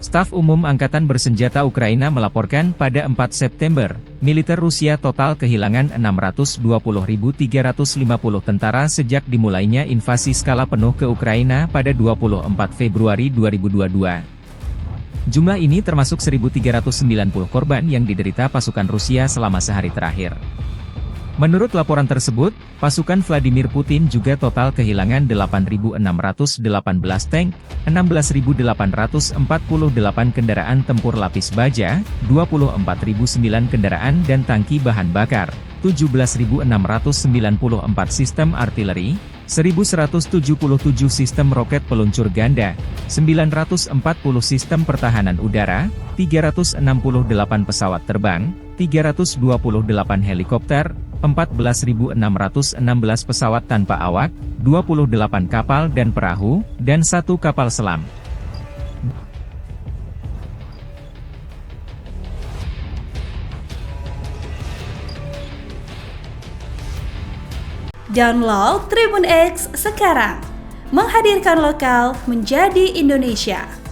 Staf Umum Angkatan Bersenjata Ukraina melaporkan pada 4 September, militer Rusia total kehilangan 620.350 tentara sejak dimulainya invasi skala penuh ke Ukraina pada 24 Februari 2022. Jumlah ini termasuk 1.390 korban yang diderita pasukan Rusia selama sehari terakhir. Menurut laporan tersebut, pasukan Vladimir Putin juga total kehilangan 8.618 tank, 16.848 kendaraan tempur lapis baja, 24.009 kendaraan dan tangki bahan bakar, 17.694 sistem artileri, 1.177 sistem roket peluncur ganda, 940 sistem pertahanan udara, 368 pesawat terbang, 328 helikopter, 14.616 pesawat tanpa awak, 28 kapal dan perahu, dan 1 kapal selam. Download Tribun X sekarang, menghadirkan lokal menjadi Indonesia.